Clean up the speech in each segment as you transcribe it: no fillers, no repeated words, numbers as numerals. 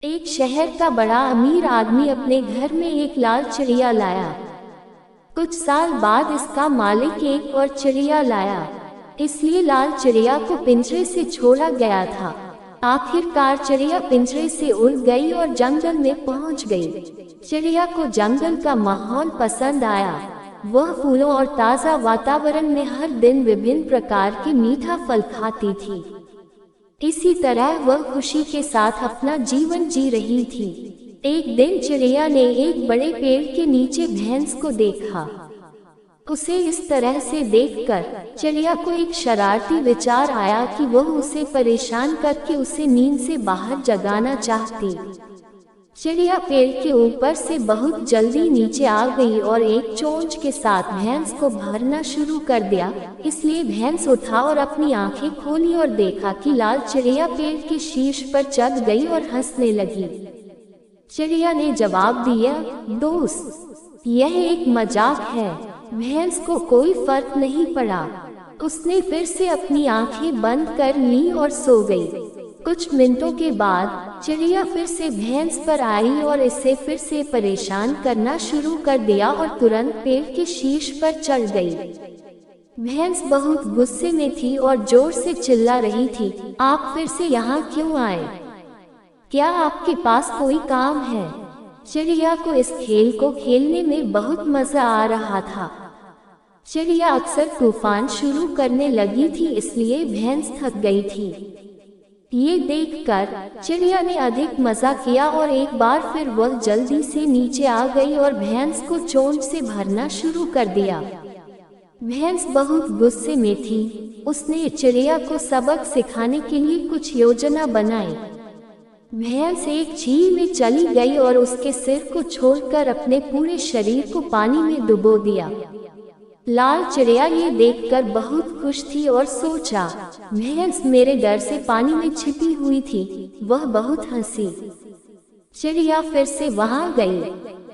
एक शहर का बड़ा अमीर आदमी अपने घर में एक लाल चिड़िया लाया। कुछ साल बाद इसका मालिक एक और चिड़िया लाया, इसलिए लाल चिड़िया को पिंजरे से छोड़ा गया था। आखिरकार चिड़िया पिंजरे से उड़ गई और जंगल में पहुंच गई। चिड़िया को जंगल का माहौल पसंद आया। वह फूलों और ताज़ा वातावरण में हर दिन विभिन्न प्रकार के मीठा फल खाती थी। इसी तरह वह खुशी के साथ अपना जीवन जी रही थी। एक दिन चिड़िया ने एक बड़े पेड़ के नीचे भैंस को देखा। उसे इस तरह से देखकर चिड़िया को एक शरारती विचार आया कि वह उसे परेशान करके उसे नींद से बाहर जगाना चाहती। चिड़िया पेड़ के ऊपर से बहुत जल्दी नीचे आ गई और एक चोंच के साथ भैंस को भरना शुरू कर दिया। इसलिए भैंस उठा और अपनी आंखें खोली और देखा कि लाल चिड़िया पेड़ के शीर्ष पर चढ़ गई और हंसने लगी। चिड़िया ने जवाब दिया, दोस्त, यह एक मजाक है। भैंस को कोई फर्क नहीं पड़ा। उसने फिर से अपनी आंखें बंद कर ली और सो गई। कुछ मिनटों के बाद चिड़िया फिर से भैंस पर आई और इसे फिर से परेशान करना शुरू कर दिया और तुरंत पेड़ के शीर्ष पर चढ़ गई। भैंस बहुत गुस्से में थी और जोर से चिल्ला रही थी, आप फिर से यहाँ क्यों आए? क्या आपके पास कोई काम है? चिड़िया को इस खेल को खेलने में बहुत मजा आ रहा था। चिड़िया अक्सर तूफान शुरू करने लगी थी, इसलिए भैंस थक गई थी। ये देखकर चिड़िया ने अधिक मजा किया और एक बार फिर वह जल्दी से नीचे आ गई और भैंस को चोंच से भरना शुरू कर दिया। भैंस बहुत गुस्से में थी। उसने चिड़िया को सबक सिखाने के लिए कुछ योजना बनाई। भैंस एक झील में चली गई और उसके सिर को छोड़कर अपने पूरे शरीर को पानी में डुबो दिया। लाल चिड़िया ये देखकर बहुत खुश थी और सोचा, भैंस मेरे डर से पानी में छिपी हुई थी। वह बहुत हंसी। चिड़िया फिर से वहां गई।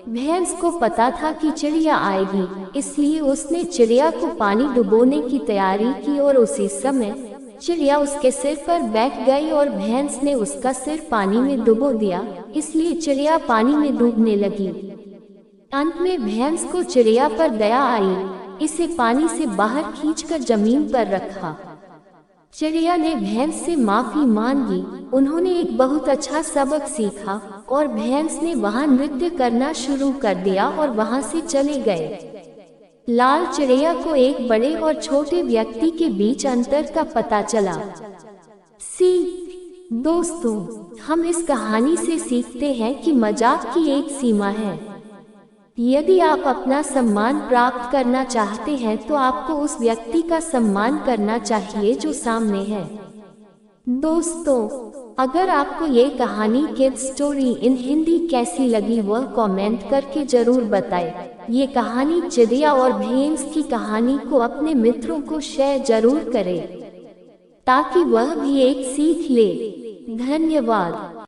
भैंस को पता था कि चिड़िया आएगी, इसलिए उसने चिड़िया को पानी डुबोने की तैयारी की और उसी समय चिड़िया उसके सिर पर बैठ गई और भैंस ने उसका सिर पानी में डुबो दिया, इसलिए चिड़िया पानी में डूबने लगी। अंत में भैंस को चिड़िया पर दया आई। इसे पानी से बाहर खींचकर जमीन पर रखा। चिड़िया ने भैंस से माफी मांगी। उन्होंने एक बहुत अच्छा सबक सीखा और भैंस ने वहां नृत्य करना शुरू कर दिया और वहां से चले गए। लाल चिड़िया को एक बड़े और छोटे व्यक्ति के बीच अंतर का पता चला। दोस्तों, हम इस कहानी से सीखते हैं कि मजाक की एक सीमा है। यदि आप अपना सम्मान प्राप्त करना चाहते हैं तो आपको उस व्यक्ति का सम्मान करना चाहिए जो सामने है। दोस्तों, अगर आपको ये कहानी किड्स स्टोरी इन हिंदी कैसी लगी वह कमेंट करके जरूर बताएं। ये कहानी चिड़िया और भैंस की कहानी को अपने मित्रों को शेयर जरूर करें ताकि वह भी एक सीख ले। धन्यवाद।